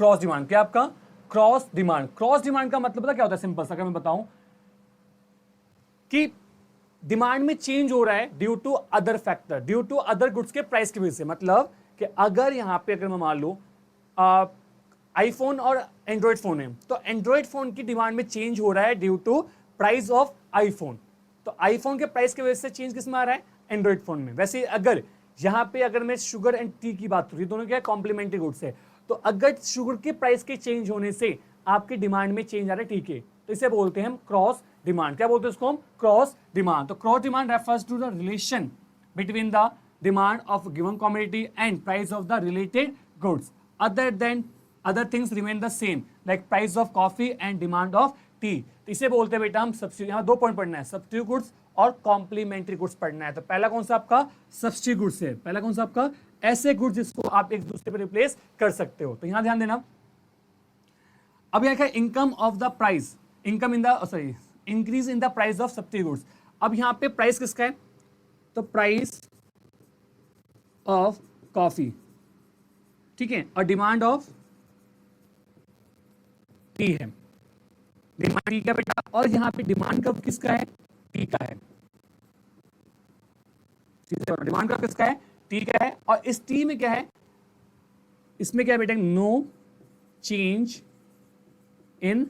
Cross demand. क्या आपका cross demand. Cross demand का मतलब पता क्या होता है, सिंपल सा अगर मैं बताऊं कि डिमांड में चेंज हो रहा है due to other factor, due to other goods के प्राइस की वजह से। मतलब कि अगर यहां पे अगर मैं मान लूं आईफोन और एंड्रॉइड फोन है, तो एंड्रॉइड फोन की डिमांड में चेंज हो रहा है due to price of iPhone. तो आईफोन के प्राइस की वजह से चेंज किस में आ रहा है, एंड्रॉइड फोन में। वैसे अगर यहां पे अगर मैं शुगर एंड टी की बात करूं, दोनों क्या कॉम्प्लीमेंट्री गुड्स है, तो अगर शुगर के प्राइस के चेंज होने से आपकी डिमांड में चेंज आ रहा है, ठीक है, तो इसे बोलते हैं हम क्रॉस डिमांड। क्या बोलते हैं इसको हम, क्रॉस डिमांड। तो cross demand refers to the relation between the demand of given commodity and price of the related goods other things remain the same like price of coffee and demand of tea। तो इसे बोलते हैं बेटा हम substitute. यहां दो point पढ़ना है, सब्सिट्यूट गुड्स और कॉम्प्लीमेंट्री गुड्स पढ़ना है। तो पहला कौन सा आपका सब्सिट्यूट गुड्स है, पहला कौन सा आपका ऐसे गुड्स जिसको आप एक दूसरे पर रिप्लेस कर सकते हो। तो यहां ध्यान देना। अब यहां क्या, income of the price, income in the sorry increase in the price of substitute goods. अब यहां पे प्राइस किसका है, तो प्राइस ऑफ कॉफी, ठीक है, और डिमांड ऑफ टी है, डिमांड टी का बेटा, और यहां पे डिमांड कब किसका है, टी का है। डिमांड कब किसका है, टी का है। और इस टी में क्या है, इसमें क्या है बेटा, no change in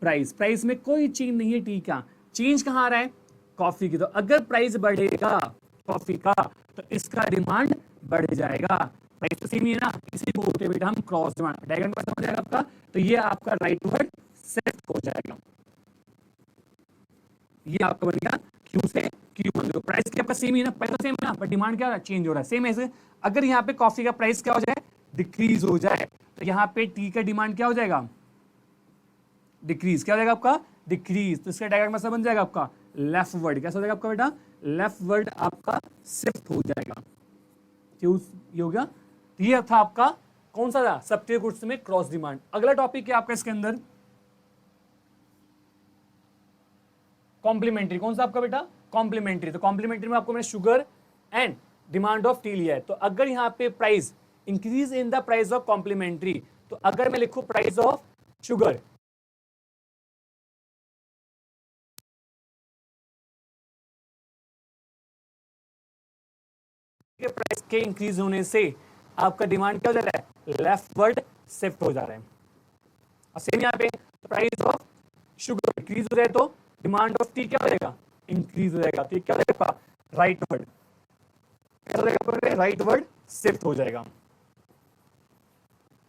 price. Price में कोई चेंज नहीं है टी का, चेंज कहां आ रहा है, कॉफी की। तो अगर प्राइस बढ़ेगा कॉफी का तो इसका डिमांड बढ़ जाएगा। प्राइस तो सेम ही है ना, इसी को बोलते हैं बेटा हम क्रॉस डिमांड। डायग्राम कैसा हो जाएगा आपका, तो ये आपका राइट वर्ड शिफ्ट हो जाएगा। ये आपका बन गया क्यू से क्यू बन गया। प्राइस क्या आपका सेम ही ना, प्राइस तो सेम है ना, पर डिमांड क्या चेंज हो रहा है। सेम ऐसे अगर यहाँ पे कॉफी का प्राइस क्या हो जाए, डिक्रीज हो जाए, तो यहाँ पे टी का डिमांड क्या हो जाएगा, डिक्रीज। क्या हो जाएगा आपका, डिक्रीज। तो इसका डायग्राम कैसा बन जाएगा आपका, लेफ्ट वर्ड। कैसा हो जाएगा आपका बेटा, लेफ्ट वर्ड आपका शिफ्ट हो जाएगा। ये हो गया। ये था आपका कौन सा था, सब्सिट्यूट गुड्स में क्रॉस डिमांड। अगला टॉपिक है आपका इसके अंदर कॉम्प्लीमेंट्री। कौन सा आपका बेटा, कॉम्प्लीमेंट्री। तो कॉम्प्लीमेंट्री में आपको मैंने sugar and demand of tea लिया है। तो अगर यहां पे price increase in the price of complementary, तो अगर मैं लिखूं प्राइस ऑफ शुगर, के प्राइस के इंक्रीज होने से आपका डिमांड क्या हो जा रहा है, लेफ्ट वर्ड शिफ्ट हो जा रहा है। और सेम यहाँ पे प्राइस ऑफ शुगर इंक्रीज हो जाए तो डिमांड ऑफ टी क्या हो जाएगा, इंक्रीज हो जाएगा। तो क्या हो जाएगा, राइट वर्ड, क्या हो जाएगा, राइट वर्ड शिफ्ट हो जाएगा।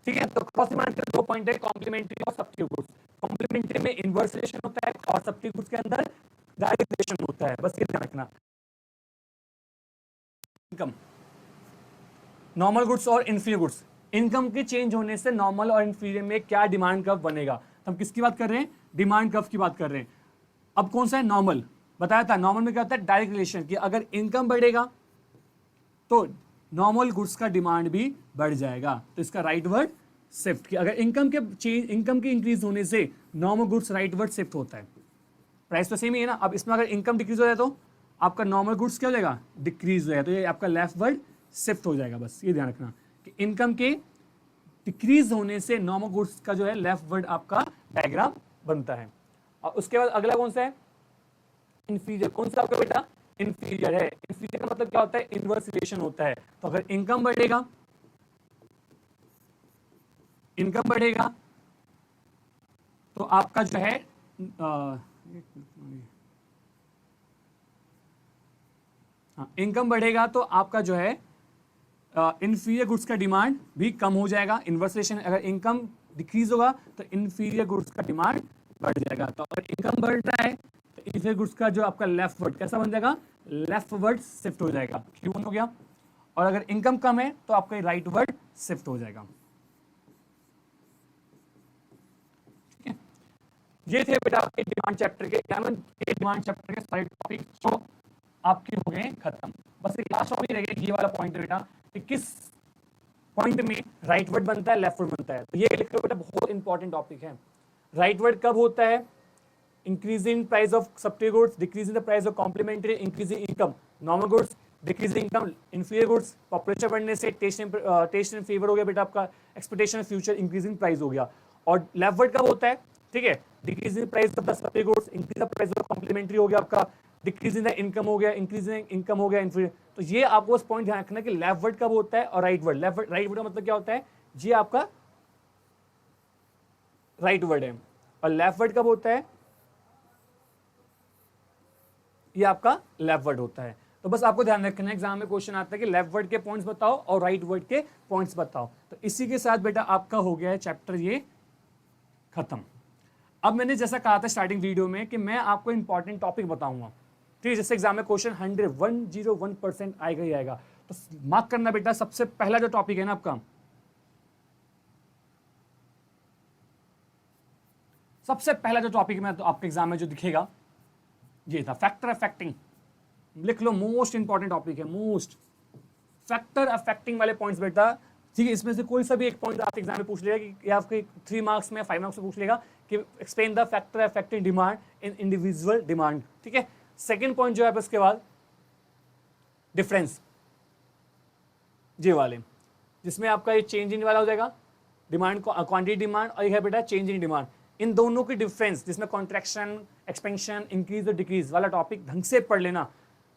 ठीक है, तो क्रॉस डिमांड के दो पॉइंट है, कॉम्प्लीमेंट्री और सब्सिट्यूट गुड्स। कॉम्प्लीमेंट्री में इनवर्स रिलेशन होता है और सब्सिट्यूट गुड्स के अंदर डायरेक्ट रिलेशन होता है, बस ये ध्यान रखना। इनकम, नॉर्मल गुड्स और इंफीरियर गुड्स। इनकम के चेंज होने से नॉर्मल और इंफीरियर में क्या डिमांड कर्व बनेगा। तो हम किसकी बात कर रहे हैं, डिमांड कर्व की बात कर रहे हैं। अब कौन सा है, नॉर्मल। बताया था नॉर्मल में क्या होता है, डायरेक्ट रिलेशन, कि अगर इनकम बढ़ेगा तो नॉर्मल गुड्स का डिमांड भी बढ़ जाएगा। तो इसका राइट वर्ड शिफ्ट, कि अगर इनकम के इंक्रीज होने से normal goods right word shift होता है। प्राइस तो सेम ही है ना। अब इसमें अगर इनकम डिक्रीज हो जाए तो आपका नॉर्मल गुड्स क्या हो जाएगा, डिक्रीज हो जाएगा। तो ये आपका लेफ्ट वर्ड शिफ्ट हो जाएगा। बस ये ध्यान रखना कि इनकम के डिक्रीज होने से नॉर्मल गुड्स का जो है लेफ्ट वर्ड आपका डायग्राम बनता है। और उसके बाद अगला कौन सा है, इंफीरियर। कौन सा आपका बेटा, इंफीरियर है। इंफीरियर का मतलब क्या होता है, इनवर्स रिलेशन होता है। तो अगर इनकम बढ़ेगा, इनकम बढ़ेगा तो आपका जो है इनकम बढ़ेगा तो आपका जो है इंफीरियर गुड्स का डिमांड भी कम हो जाएगा। इनवर्स रिलेशन, अगर इनकम डिक्रीज होगा तो इंफीरियर गुड्स का डिमांड बढ़ जाएगा। तो अगर इनकम बढ़ रहा है तो इंफीरियर गुड्स का जो आपका लेफ्ट वर्ड कैसा बन जाएगा, लेफ्ट वर्ड शिफ्ट हो जाएगा, Q1 हो गया। और अगर इनकम कम है तो आपका राइट वर्ड शिफ्ट हो जाएगा। ठीक है, ये थे बेटा आपके डिमांड चैप्टर के, डिमांड चैप्टर के सारे टॉपिक जो आपके हो गए खत्म। बस एक लास्ट टॉपिक रह गया, ये वाला पॉइंट बेटा, कि किस पॉइंट में राइट वर्ड बनता है, लेफ्ट वर्ड बनता है। तो ये लिख लो बेटा, बहुत इंपॉर्टेंट टॉपिक है। राइट वर्ड कब होता है, increase in price of substitute goods, decrease in the price of complementary, increase in income, normal goods, decreasing income, inferior goods, population बढ़ने से टेस्ट इन फेवर हो गया बेटा आपका, एक्सपेक्टेशन फ्यूचर इंक्रीजिंग प्राइस हो गया। और लेफ्ट वर्ड कब होता है, ठीक है, decreasing price of the supply goods, increase the price of complementary हो गया आपका, डिक्रीजिंग द इनकम हो गया, इंक्रीजिंग इनकम हो गया, इन्फीरियर। तो ये आपको उस पॉइंट ध्यान रखना कि लेफ्ट वर्ड कब होता है और राइट वर्ड। राइट वर्ड का मतलब क्या होता है, ये आपका राइट वर्ड है, और लेफ्ट वर्ड कब होता है, ये आपका लेफ्ट वर्ड होता है। तो बस आपको ध्यान रखना है, एग्जाम में क्वेश्चन आता है कि लेफ्ट वर्ड के पॉइंट्स बताओ और राइट वर्ड के पॉइंट्स बताओ। तो इसी के साथ बेटा आपका हो गया है चैप्टर ये खत्म। अब मैंने जैसा कहा था स्टार्टिंग वीडियो में कि मैं आपको इंपॉर्टेंट टॉपिक बताऊंगा, ठीक है, जैसे एग्जाम में क्वेश्चन 101% आएगा ही आएगा। तो मार्क करना बेटा, सबसे पहला जो टॉपिक है ना आपका, सबसे पहला जो टॉपिक में तो आपके एग्जाम में जो दिखेगा ये था फैक्टर अफेक्टिंग। लिख लो, मोस्ट इंपॉर्टेंट टॉपिक है, मोस्ट फैक्टर अफेक्टिंग वाले पॉइंट्स बेटा, ठीक है। इसमें से कोई सा भी एक पॉइंट आपके एग्जाम में पूछ लेगा कि आपके 3 मार्क्स में 5 मार्क्स में पूछ लेगा कि explain the factor affecting demand in individual demand, ठीक है। सेकंड पॉइंट जो है उसके बाद डिफरेंस, ये वाले, जिसमें आपका ये चेंज इन वाला हो जाएगा, डिमांड क्वांटिटी डिमांड, और ये है बेटा चेंज इन डिमांड। इन दोनों की डिफरेंस, जिसमें कॉन्ट्रैक्शन, एक्सपेंशन, इंक्रीज और डिक्रीज वाला टॉपिक ढंग से पढ़ लेना।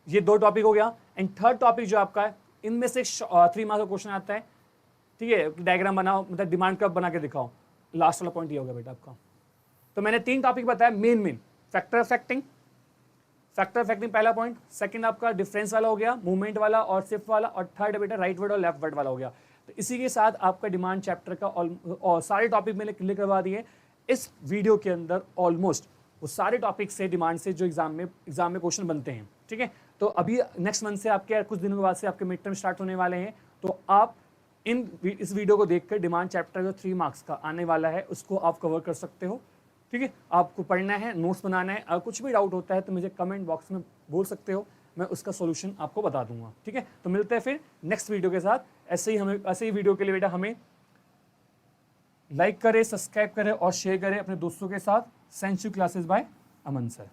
ये 2 टॉपिक हो गया। एंड थर्ड टॉपिक जो आपका है, इनमें से 3 मार्क्स का क्वेश्चन आता है, ठीक है, डायग्राम बनाओ, मतलब डिमांड कर्व बना के दिखाओ। लास्ट वाला पॉइंट ये होगा बेटा आपका। तो मैंने 3 टॉपिक बताया मेन फैक्टर अफेक्टिंग पहला पॉइंट, सेकंड आपका डिफरेंस वाला हो गया, मूवमेंट वाला और शिफ्ट वाला, और थर्ड बेटा राइट वर्ड और लेफ्ट वर्ड वाला हो गया। तो इसी के साथ आपका डिमांड चैप्टर का और सारे टॉपिक मैंने क्लियर करवा दिए इस वीडियो के अंदर। ऑलमोस्ट वो सारे टॉपिक से डिमांड से जो एग्जाम में क्वेश्चन बनते हैं, ठीक है। तो अभी नेक्स्ट मंथ से आपके कुछ दिनों के बाद से आपके मिड टर्म स्टार्ट होने वाले हैं। तो आप इस वीडियो को देखकर डिमांड चैप्टर जो 3 मार्क्स का आने वाला है उसको आप कवर कर सकते हो, ठीक है। आपको पढ़ना है, नोट्स बनाना है, अगर कुछ भी डाउट होता है तो मुझे कमेंट बॉक्स में बोल सकते हो, मैं उसका सॉल्यूशन आपको बता दूंगा, ठीक है। तो मिलते हैं फिर नेक्स्ट वीडियो के साथ। ऐसे ही वीडियो के लिए बेटा हमें लाइक करें, सब्सक्राइब करें और शेयर करें अपने दोस्तों के साथ। Century classes by Aman sir.